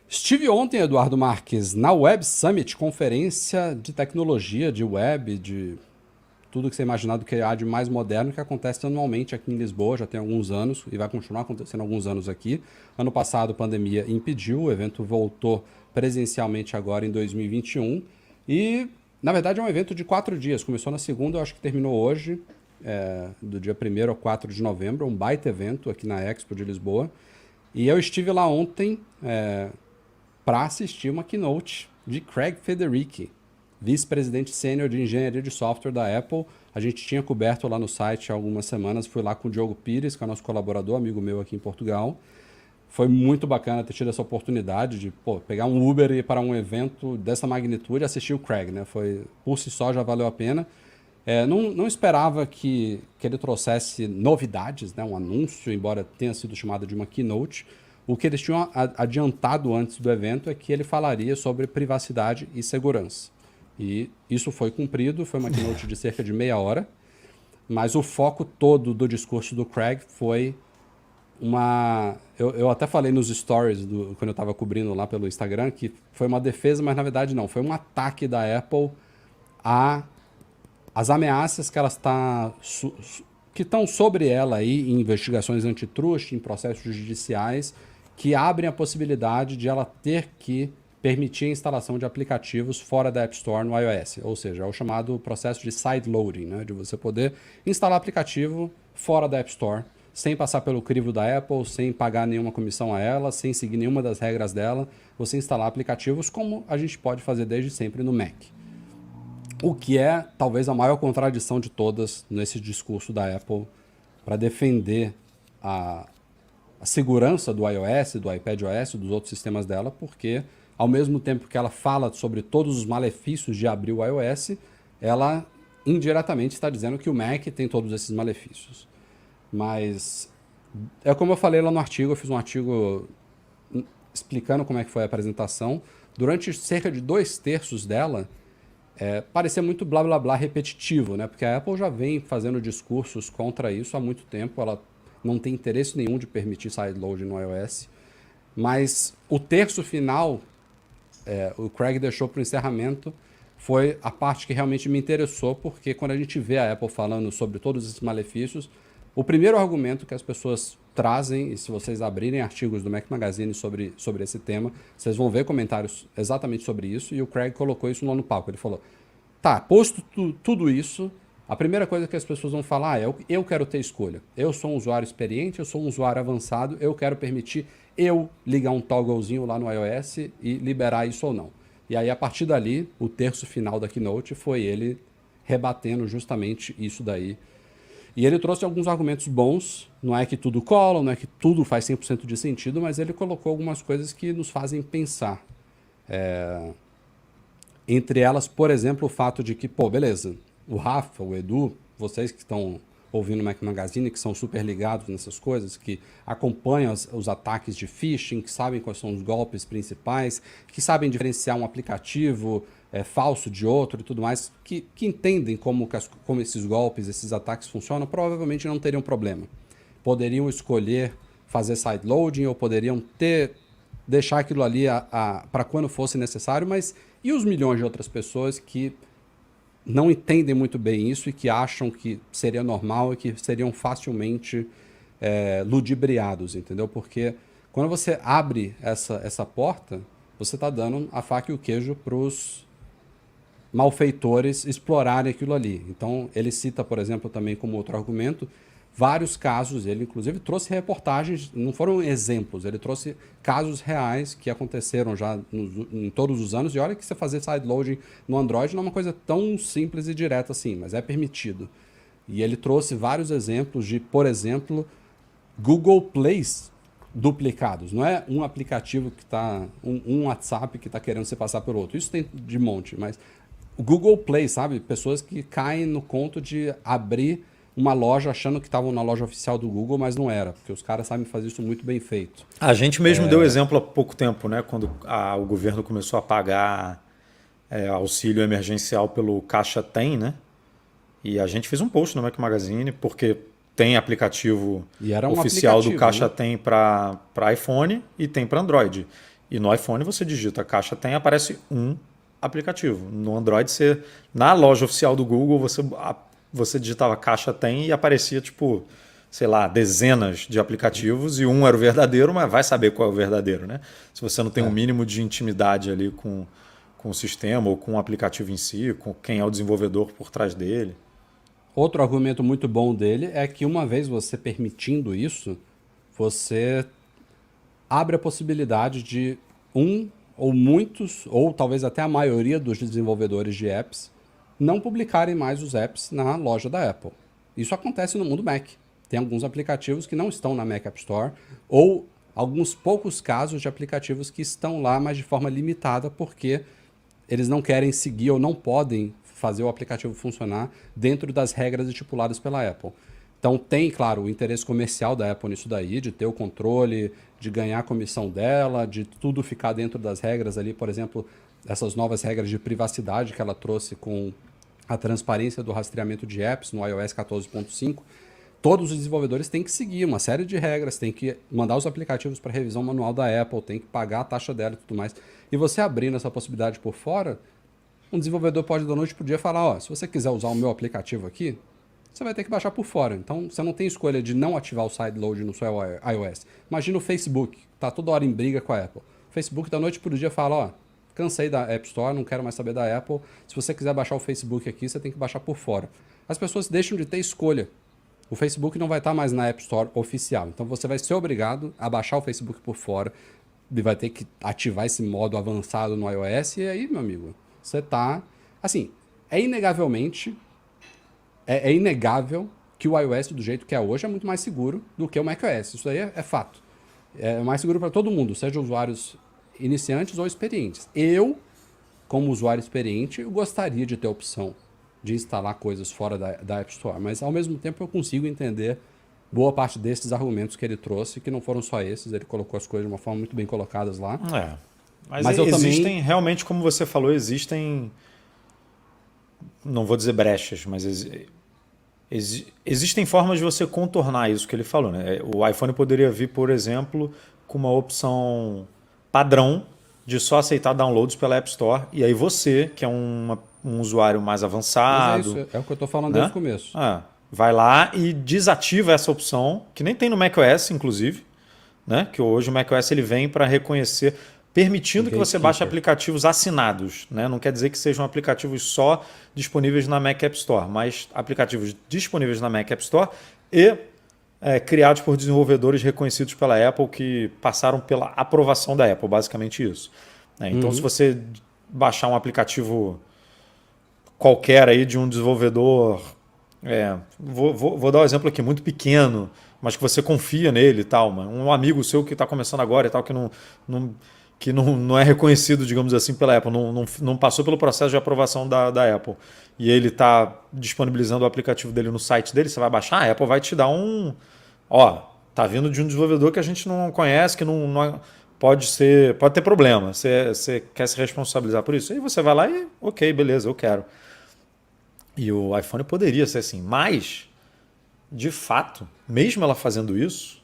Estive ontem, Eduardo Marques, na Web Summit, conferência de tecnologia, de web, de tudo que você imaginar do que há de mais moderno, que acontece anualmente aqui em Lisboa, já tem alguns anos e vai continuar acontecendo alguns anos aqui. Ano passado a pandemia impediu, o evento voltou presencialmente agora em 2021 e, na verdade, é um evento de 4 dias. Começou na segunda, eu acho que terminou hoje, do dia 1º ao 4 de novembro, um baita evento aqui na Expo de Lisboa. E eu estive lá ontem, para assistir uma keynote de Craig Federighi, vice-presidente sênior de engenharia de software da Apple. A gente tinha coberto lá no site há algumas semanas, fui lá com o Diogo Pires, que é nosso colaborador, amigo meu aqui em Portugal. Foi muito bacana ter tido essa oportunidade de pegar um Uber e ir para um evento dessa magnitude e assistir o Craig, né? Foi, por si só já valeu a pena. Não esperava que ele trouxesse novidades, né? Um anúncio, embora tenha sido chamado de uma keynote. O que eles tinham adiantado antes do evento é que ele falaria sobre privacidade e segurança. E isso foi cumprido, foi uma keynote de cerca de meia hora, mas o foco todo do discurso do Craig foi uma... Eu até falei nos stories, quando eu estava cobrindo lá pelo Instagram, que foi uma defesa, mas na verdade não, foi um ataque da Apple a as ameaças que que estão sobre ela aí em investigações antitrust, em processos judiciais, que abrem a possibilidade de ela ter que permitir a instalação de aplicativos fora da App Store no iOS, ou seja, é o chamado processo de sideloading, né, de você poder instalar aplicativo fora da App Store, sem passar pelo crivo da Apple, sem pagar nenhuma comissão a ela, sem seguir nenhuma das regras dela, você instalar aplicativos como a gente pode fazer desde sempre no Mac. O que é talvez a maior contradição de todas nesse discurso da Apple para defender a segurança do iOS, do iPadOS, dos outros sistemas dela, porque ao mesmo tempo que ela fala sobre todos os malefícios de abrir o iOS, ela indiretamente está dizendo que o Mac tem todos esses malefícios. Mas é como eu falei lá no artigo, eu fiz um artigo explicando como é que foi a apresentação. Durante cerca de 2/3 dela, parecia muito blá blá blá repetitivo, né? Porque a Apple já vem fazendo discursos contra isso há muito tempo, ela não tem interesse nenhum de permitir sideloading no iOS, mas o terço final, o Craig deixou para o encerramento, foi a parte que realmente me interessou, porque quando a gente vê a Apple falando sobre todos esses malefícios, o primeiro argumento que as pessoas trazem, e se vocês abrirem artigos do Mac Magazine sobre esse tema, vocês vão ver comentários exatamente sobre isso, e o Craig colocou isso lá no palco. Ele falou, tá, posto tudo isso, a primeira coisa que as pessoas vão falar é, eu quero ter escolha. Eu sou um usuário experiente, eu sou um usuário avançado, eu quero permitir eu ligar um togglezinho lá no iOS e liberar isso ou não. E aí, a partir dali, o terço final da keynote foi ele rebatendo justamente isso daí. E ele trouxe alguns argumentos bons, não é que tudo cola, não é que tudo faz 100% de sentido, mas ele colocou algumas coisas que nos fazem pensar. Entre elas, por exemplo, o fato de que, beleza, o Rafa, o Edu, vocês que estão ouvindo o Mac Magazine, que são super ligados nessas coisas, que acompanham os ataques de phishing, que sabem quais são os golpes principais, que sabem diferenciar um aplicativo falso de outro e tudo mais, que entendem como esses golpes, esses ataques funcionam, provavelmente não teriam problema. Poderiam escolher fazer sideloading ou poderiam deixar aquilo ali para quando fosse necessário, mas e os milhões de outras pessoas que não entendem muito bem isso e que acham que seria normal e que seriam facilmente ludibriados, entendeu? Porque quando você abre essa porta, você está dando a faca e o queijo para os malfeitores explorarem aquilo ali. Então, ele cita, por exemplo, também como outro argumento, vários casos, ele inclusive trouxe reportagens, não foram exemplos, ele trouxe casos reais que aconteceram já em todos os anos, e olha que você fazer sideloading no Android não é uma coisa tão simples e direta assim, mas é permitido. E ele trouxe vários exemplos de, por exemplo, Google Plays duplicados. Não é um aplicativo que está, um WhatsApp que está querendo se passar pelo outro. Isso tem de monte, mas o Google Play, sabe? Pessoas que caem no conto de abrir uma loja achando que estavam na loja oficial do Google, mas não era, porque os caras sabem fazer isso muito bem feito. A gente mesmo deu exemplo há pouco tempo, né? Quando o governo começou a pagar auxílio emergencial pelo Caixa Tem, né? E a gente fez um post no Mac Magazine, porque tem aplicativo E era um oficial do aplicativo, Caixa né? Tem para iPhone e tem para Android. E no iPhone você digita caixa tem, aparece um aplicativo. No Android, na loja oficial do Google, você digitava caixa tem e aparecia, tipo, sei lá, dezenas de aplicativos e um era o verdadeiro, mas vai saber qual é o verdadeiro, né? Se você não tem um mínimo de intimidade ali com o sistema ou com o aplicativo em si, com quem é o desenvolvedor por trás dele. Outro argumento muito bom dele é que uma vez você permitindo isso, você abre a possibilidade de um ou muitos, ou talvez até a maioria dos desenvolvedores de apps não publicarem mais os apps na loja da Apple. Isso acontece no mundo Mac. Tem alguns aplicativos que não estão na Mac App Store, ou alguns poucos casos de aplicativos que estão lá, mas de forma limitada, porque eles não querem seguir ou não podem fazer o aplicativo funcionar dentro das regras estipuladas pela Apple. Então tem, claro, o interesse comercial da Apple nisso daí, de ter o controle, de ganhar a comissão dela, de tudo ficar dentro das regras ali, por exemplo, essas novas regras de privacidade que ela trouxe com a transparência do rastreamento de apps no iOS 14.5. Todos os desenvolvedores têm que seguir uma série de regras, têm que mandar os aplicativos para revisão manual da Apple, têm que pagar a taxa dela e tudo mais. E você abrindo essa possibilidade por fora, um desenvolvedor pode da noite pro dia falar, ó, se você quiser usar o meu aplicativo aqui, você vai ter que baixar por fora. Então, você não tem escolha de não ativar o sideload no seu iOS. Imagina o Facebook, tá toda hora em briga com a Apple. O Facebook da noite pro dia fala, ó, cansei da App Store, não quero mais saber da Apple. Se você quiser baixar o Facebook aqui, você tem que baixar por fora. As pessoas deixam de ter escolha. O Facebook não vai estar mais na App Store oficial. Então, você vai ser obrigado a baixar o Facebook por fora e vai ter que ativar esse modo avançado no iOS. E aí, meu amigo, você tá... Assim, é inegavelmente... É inegável que o iOS do jeito que é hoje é muito mais seguro do que o macOS. Isso aí é fato. É mais seguro para todo mundo, seja usuários iniciantes ou experientes. Eu, como usuário experiente, eu gostaria de ter a opção de instalar coisas fora da App Store, mas ao mesmo tempo eu consigo entender boa parte desses argumentos que ele trouxe, que não foram só esses, ele colocou as coisas de uma forma muito bem colocadas lá. Mas existem, realmente, como você falou, existem, não vou dizer brechas, mas existem formas de você contornar isso que ele falou, né? O iPhone poderia vir, por exemplo, com uma opção padrão de só aceitar downloads pela App Store. E aí você, que é um usuário mais avançado... Mas é isso, é o que eu estou falando né? desde o começo. Vai lá e desativa essa opção, que nem tem no macOS, inclusive, né? Que hoje o macOS ele vem para reconhecer... permitindo que você baixe aplicativos assinados, né? Não quer dizer que sejam aplicativos só disponíveis na Mac App Store, mas aplicativos disponíveis na Mac App Store e criados por desenvolvedores reconhecidos pela Apple que passaram pela aprovação da Apple, basicamente isso. Então, se você baixar um aplicativo qualquer aí de um desenvolvedor, vou dar um exemplo aqui, muito pequeno, mas que você confia nele e tal, um amigo seu que está começando agora e tal, que não é reconhecido, digamos assim, pela Apple, não passou pelo processo de aprovação da Apple, e ele está disponibilizando o aplicativo dele no site dele, você vai baixar, a Apple vai te dar tá vindo de um desenvolvedor que a gente não conhece, que não pode ter problema, você quer se responsabilizar por isso? Aí você vai lá e, ok, beleza, eu quero. E o iPhone poderia ser assim, mas, de fato, mesmo ela fazendo isso,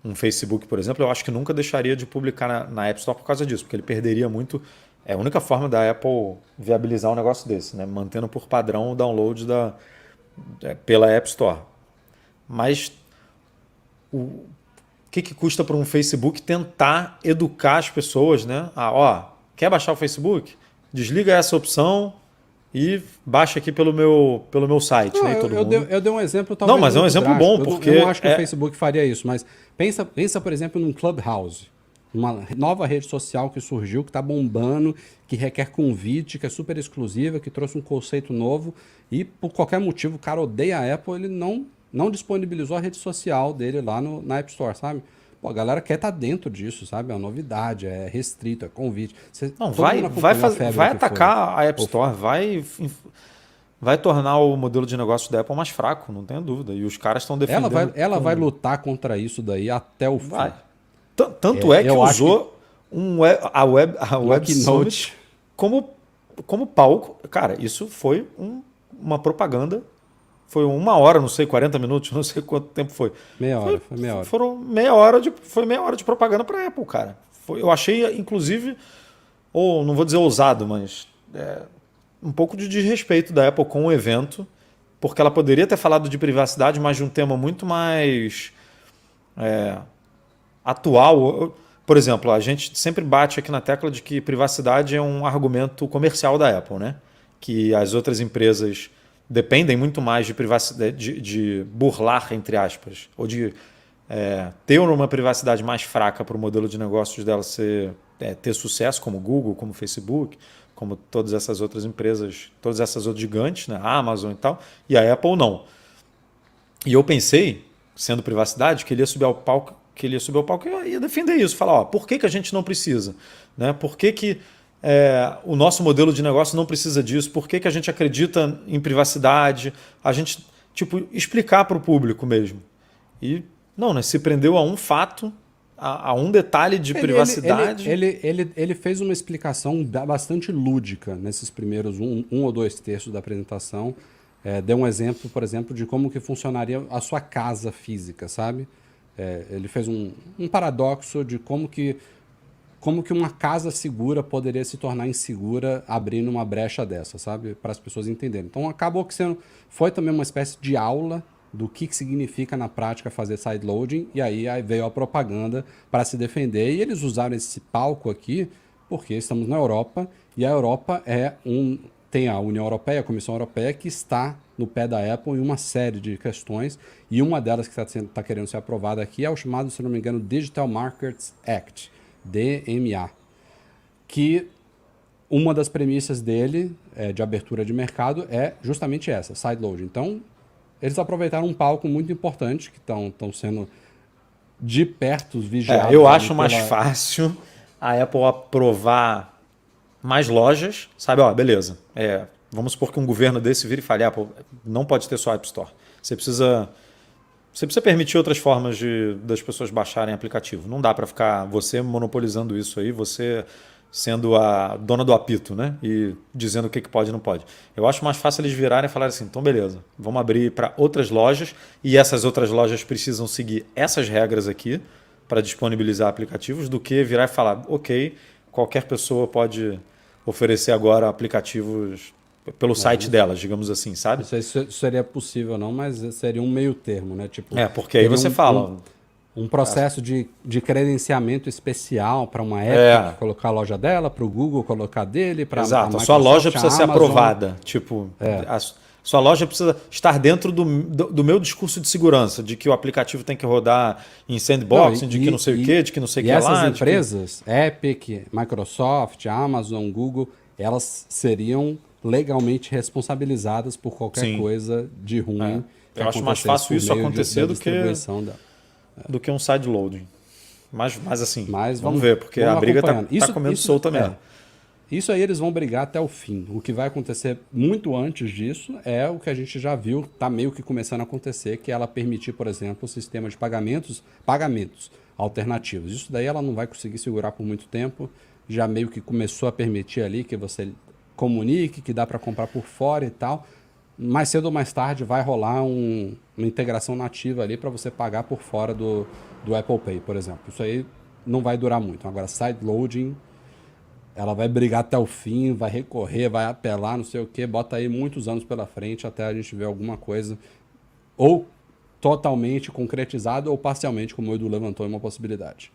um Facebook, por exemplo, eu acho que nunca deixaria de publicar na App Store por causa disso, porque ele perderia muito. É a única forma da Apple viabilizar um negócio desse, né? Mantendo por padrão o download pela App Store. Mas o que custa para um Facebook tentar educar as pessoas, né? Quer baixar o Facebook? Desliga essa opção e baixa aqui pelo meu site. Não, né? Eu dei um exemplo talvez. Não, mas é um exemplo drástico. bom, porque... Eu não acho que o Facebook faria isso, mas pensa, por exemplo, num Clubhouse. Uma nova rede social que surgiu, que está bombando, que requer convite, que é super exclusiva, que trouxe um conceito novo e, por qualquer motivo, o cara odeia a Apple, ele não disponibilizou a rede social dele lá na App Store, sabe? Pô, a galera quer estar dentro disso, sabe? É uma novidade, é restrito, é convite. Vai atacar a App Store, vai tornar o modelo de negócio da Apple mais fraco, não tenho dúvida. E os caras estão defendendo... Ela vai lutar contra isso daí até o fim. Tanto que usou a Web Summit como palco. Cara, isso foi uma propaganda. Foi 1 hora, não sei, 40 minutos, não sei quanto tempo foi. Foi meia hora. Foi meia hora de propaganda para a Apple, cara. eu achei, inclusive, ou não vou dizer ousado, mas um pouco de desrespeito da Apple com o evento, porque ela poderia ter falado de privacidade, mas de um tema muito mais atual. Por exemplo, a gente sempre bate aqui na tecla de que privacidade é um argumento comercial da Apple, né? Que as outras empresas dependem muito mais de privacidade, de burlar, entre aspas, ou de ter uma privacidade mais fraca para o modelo de negócios dela ter sucesso, como o Google, como o Facebook, como todas essas outras empresas, todas essas outras gigantes, né? A Amazon e tal, e a Apple não. E eu pensei, sendo privacidade, que ele ia subir ao palco, e eu ia defender isso, falar, ó, por que a gente não precisa? Né? Por que o nosso modelo de negócio não precisa disso? Por que a gente acredita em privacidade? A gente, explicar para o público mesmo. E não, né? Se prendeu a um fato, a um detalhe de privacidade. Ele fez uma explicação bastante lúdica nesses primeiros um ou dois terços da apresentação. Deu um exemplo, por exemplo, de como que funcionaria a sua casa física, sabe? Ele fez um paradoxo de como que uma casa segura poderia se tornar insegura abrindo uma brecha dessa, sabe? Para as pessoas entenderem. Então acabou que foi também uma espécie de aula do que significa na prática fazer sideloading, e aí veio a propaganda para se defender, e eles usaram esse palco aqui porque estamos na Europa, e a Europa tem a União Europeia, a Comissão Europeia, que está no pé da Apple em uma série de questões, e uma delas que está querendo ser aprovada aqui é o chamado, se não me engano, Digital Markets Act, DMA, que uma das premissas dele, de abertura de mercado, é justamente essa, sideloading. Então, eles aproveitaram um palco muito importante, que estão sendo de perto vigiados. Eu acho mais fácil a Apple aprovar mais lojas, sabe? Ó, beleza. Vamos supor que um governo desse vira e fale, Apple, não pode ter só App Store. Você precisa permitir outras formas das pessoas baixarem aplicativo. Não dá para ficar você monopolizando isso aí, você sendo a dona do apito, né? E dizendo o que pode e não pode. Eu acho mais fácil eles virarem e falarem assim, então beleza, vamos abrir para outras lojas, e essas outras lojas precisam seguir essas regras aqui para disponibilizar aplicativos, do que virar e falar, ok, qualquer pessoa pode oferecer agora aplicativos pelo site delas, digamos assim, sabe? Não sei se isso seria possível não, mas seria um meio termo, né? Tipo, porque aí você fala... Um processo de credenciamento especial para uma Apple colocar a loja dela, para o Google colocar dele, para Exato, a sua loja precisa ser aprovada. A sua loja precisa estar dentro do meu discurso de segurança, de que o aplicativo tem que rodar em sandboxing, de que não sei o quê, de que não sei o que lá. E essas empresas, Epic, Microsoft, Amazon, Google, elas seriam legalmente responsabilizadas por qualquer coisa de ruim. Eu acho mais fácil isso acontecer do que um sideloading. Mas assim, vamos ver, porque a briga está comendo solta mesmo. Isso aí eles vão brigar até o fim. O que vai acontecer muito antes disso é o que a gente já viu, está meio que começando a acontecer, que é ela permitir, por exemplo, o sistema de pagamentos alternativos. Isso daí ela não vai conseguir segurar por muito tempo. Já meio que começou a permitir ali que você comunique, que dá para comprar por fora e tal. Mais cedo ou mais tarde vai rolar uma integração nativa ali para você pagar por fora do Apple Pay, por exemplo. Isso aí não vai durar muito. Agora, sideloading, ela vai brigar até o fim, vai recorrer, vai apelar, não sei o quê. Bota aí muitos anos pela frente até a gente ver alguma coisa ou totalmente concretizada ou parcialmente, como o Edu levantou, é uma possibilidade.